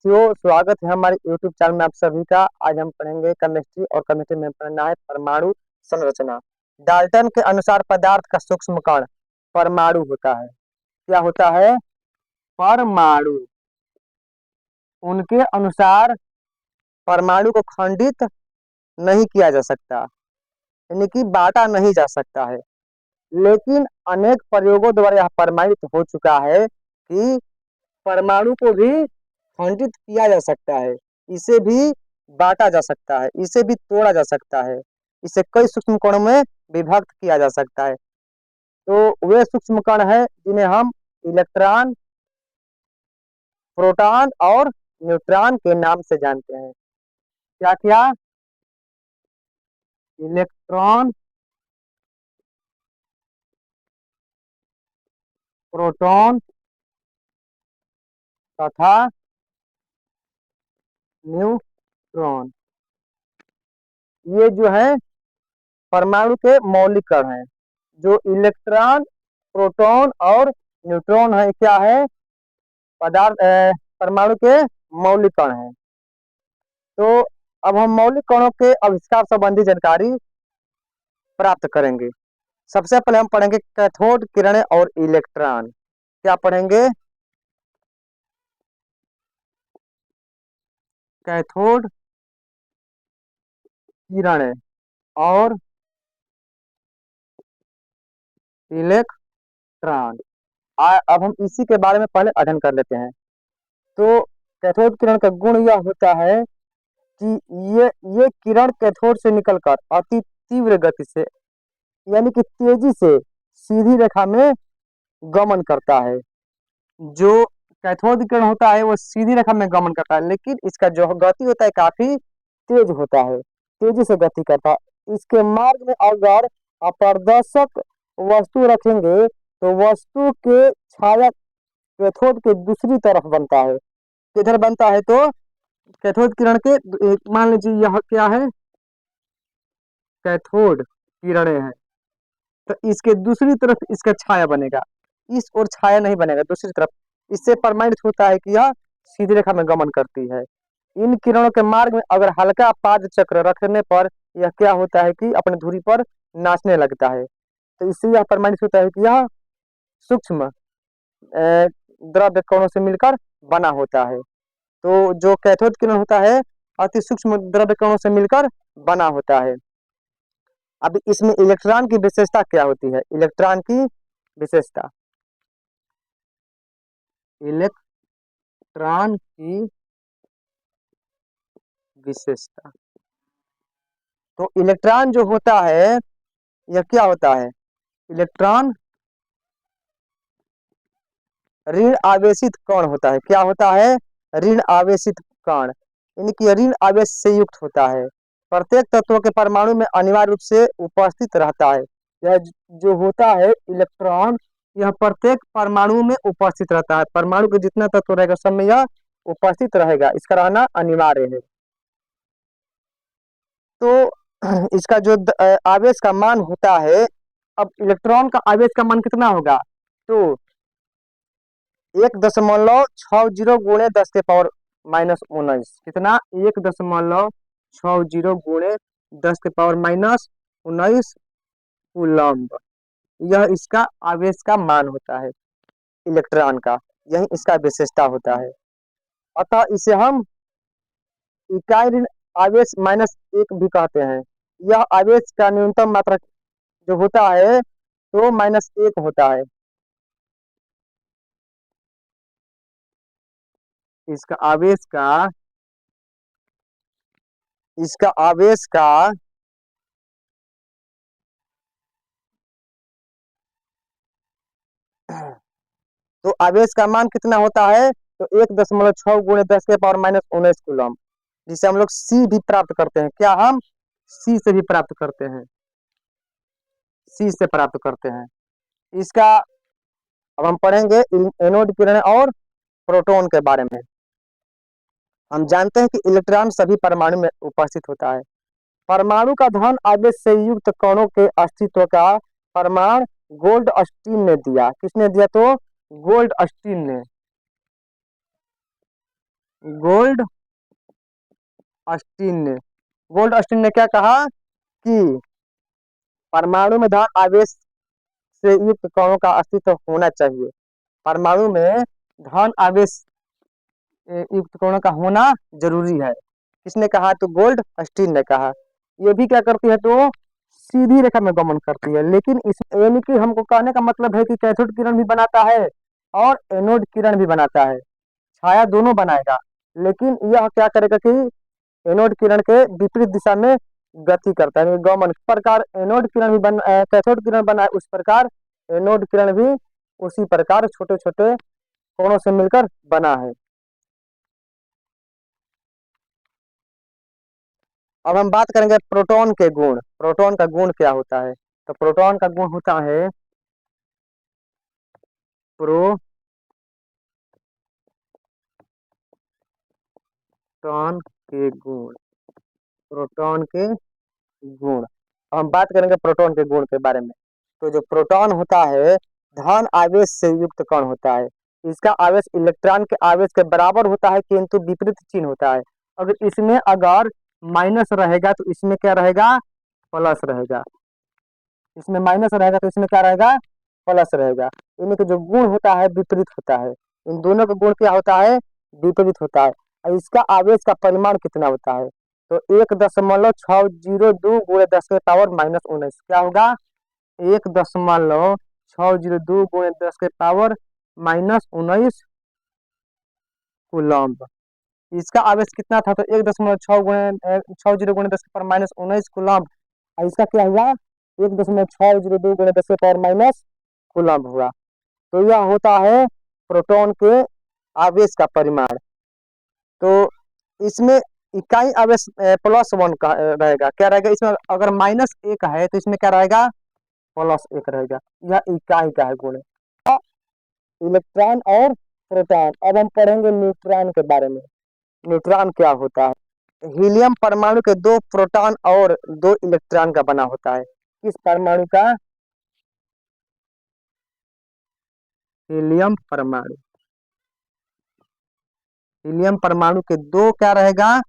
साथियों, स्वागत है हमारे YouTube चैनल में आप सभी का। आज हम पढ़ेंगे केमिस्ट्री और केमिस्ट्री में पढ़ना है परमाणु संरचना। डाल्टन के अनुसार पदार्थ का सूक्ष्म कण परमाणु होता है। क्या होता है? परमाणु। उनके अनुसार परमाणु को खंडित नहीं किया जा सकता, यानी कि बांटा नहीं जा सकता है। लेकिन अनेक प्रयोगों द्वारा यह प्रमाणित हो चुका है कि परमाणु को भी खंडित किया जा सकता है, इसे भी बांटा जा सकता है, इसे भी तोड़ा जा सकता है, इसे कई सूक्ष्म कणों में विभक्त किया जा सकता है। तो वे सूक्ष्म कण है जिन्हें हम इलेक्ट्रॉन, प्रोटॉन और न्यूट्रॉन के नाम से जानते हैं। क्या क्या? इलेक्ट्रॉन, प्रोटॉन तथा न्यूट्रॉन, ये जो है परमाणु के मौलिक कण हैं। जो इलेक्ट्रॉन, प्रोटॉन और न्यूट्रॉन है, क्या है? पदार्थ परमाणु के मौलिक कण हैं। तो अब हम मौलिक कणों के आविष्कार संबंधी जानकारी प्राप्त करेंगे। सबसे पहले हम पढ़ेंगे कैथोड किरणें और इलेक्ट्रॉन। क्या पढ़ेंगे? कैथोड किरणें और इलेक्ट्रॉन। अब हम इसी के बारे में पहले अध्ययन कर लेते हैं। तो कैथोड किरण का गुण यह होता है कि ये किरण कैथोड से निकलकर अति तीव्र गति से, यानी कि तेजी से सीधी रेखा में गमन करता है। जो कैथोड किरण होता है वो सीधी रेखा में गमन करता है, लेकिन इसका जो गति होता है काफी तेज होता है, तेजी से गति करता है। इसके मार्ग में अगर अपारदर्शक वस्तु रखेंगे तो वस्तु के छाया कैथोड के दूसरी तरफ बनता है। किधर बनता है? तो कैथोड किरण के मान लीजिए यह क्या है? कैथोड किरणें हैं, तो इसके दूसरी तरफ इसका छाया बनेगा, इस ओर छाया नहीं बनेगा, दूसरी तरफ। इससे प्रमाणित होता है कि यह सीधी रेखा में गमन करती है। इन किरणों के मार्ग में अगर हल्का पाद चक्र रखने पर यह क्या होता है कि अपनी धुरी पर नाचने लगता है। तो इससे यह प्रमाणित होता है कि यह सूक्ष्म द्रव्य कणों से मिलकर बना होता है। तो जो कैथोड किरण होता है अति सूक्ष्म द्रव्य कणों से मिलकर बना होता है। अब इसमें इलेक्ट्रॉन की विशेषता क्या होती है? इलेक्ट्रॉन की विशेषता, इलेक्ट्रॉन की विशेषता। तो इलेक्ट्रॉन जो होता है यह क्या होता है? इलेक्ट्रॉन ऋण आवेशित कण होता है। क्या होता है? ऋण आवेशित कण, यानी कि ऋण आवेश से युक्त होता है। प्रत्येक तत्व के परमाणु में अनिवार्य रूप से उपस्थित रहता है। यह जो होता है इलेक्ट्रॉन, यह प्रत्येक परमाणु में उपस्थित रहता है। परमाणु के जितना तत्व रहेगा सब में यह उपस्थित रहेगा, इसका रहना अनिवार्य है। तो इसका जो आवेश का मान होता है, अब इलेक्ट्रॉन का आवेश का मान कितना होगा? तो 1.60 गुणे 10⁻⁻⁹ कितना? 1.60 गुणे 10⁻⁻⁹ कूलम्ब। यह इसका आवेश का मान होता है इलेक्ट्रॉन का, यही इसका विशेषता होता है। अतः इसे हम इकाई ऋण आवेश -1 भी कहते हैं। यह आवेश का न्यूनतम मात्रा जो होता है तो -1 होता है। इसका आवेश का इसका आवेश का तो आवेश का मान कितना होता है? तो 1.6 गुणे 10⁻⁻⁹ कूलम, जिसे हम लोग सी भी प्राप्त करते हैं। क्या हम सी से भी प्राप्त करते हैं? सी से प्राप्त करते हैं इसका। अब हम पढ़ेंगे एनोड किरण और प्रोटॉन के बारे में। हम जानते हैं कि इलेक्ट्रॉन सभी परमाणु में उपस्थित होता है। परमाणु का धन आवेश से युक्त कणों के अस्तित्व का प्रमाण गोल्डस्टीन ने दिया। किसने दिया? तो गोल्डस्टीन ने। गोल्ड अस्टीन ने गोल्ड अस्टीन ने क्या कहा कि परमाणु में धन आवेश से युक्त कणों का अस्तित्व होना चाहिए। परमाणु में धन आवेश युक्त कणों का होना जरूरी है। किसने कहा? तो गोल्ड अस्टीन ने कहा। ये भी क्या करती है? तो सीधी रेखा में गमन करती है। लेकिन इस यानी कि हमको कहने का मतलब है कि कैथोड किरण भी बनाता है और एनोड किरण भी बनाता है, छाया दोनों बनाएगा। लेकिन यह क्या करेगा कि एनोड किरण के विपरीत दिशा में गति करता है, गमन। इस प्रकार एनोड किरण भी कैथोड किरण बना है, उस प्रकार एनोड किरण भी उसी प्रकार छोटे छोटे कोणों से मिलकर बना है। अब हम बात करेंगे प्रोटॉन के गुण। प्रोटॉन का गुण क्या होता है? तो प्रोटॉन का गुण होता है प्रोटॉन के गुण। प्रोटॉन के गुण। अब हम बात करेंगे प्रोटॉन के गुण के बारे में। तो जो प्रोटॉन होता है धन आवेश से युक्त कण होता है। इसका आवेश इलेक्ट्रॉन के आवेश के बराबर होता है, किंतु विपरीत चिन्ह होता है। अगर माइनस रहेगा तो इसमें क्या रहेगा? प्लस रहेगा। इसमें माइनस रहेगा तो इसमें क्या रहेगा? प्लस रहेगा। इनमें के जो गुण होता है विपरीत होता है। इन दोनों का गुण क्या होता है? विपरीत होता है। और इसका आवेश का परिमाण कितना होता है? तो 1.602 गुणे 10 के पावर -19 क्या होगा? 1.602 गुणे 10 के पावर -19 कूलम्ब। इसका आवेश कितना था? तो 1.6 गुणे 10 के पावर -19 कूलम्ब। और इसका क्या हुआ? 1.602 गुणे 10 के पावर माइनस कूलम्ब हुआ। तो यह होता है प्रोटॉन के आवेश का परिमाण। तो इसमें इकाई आवेश +1 का रहेगा। क्या रहेगा इसमें? अगर -1 है तो इसमें क्या रहेगा? +1 रहेगा। यह इकाई का है गुण। इलेक्ट्रॉन और प्रोटॉन। अब हम पढ़ेंगे न्यूट्रॉन के बारे में। न्यूट्रॉन क्या होता है? हीलियम परमाणु के 2 प्रोटॉन और 2 इलेक्ट्रॉन का बना होता है। किस परमाणु का? हीलियम परमाणु। हीलियम परमाणु के 2 क्या रहेगा?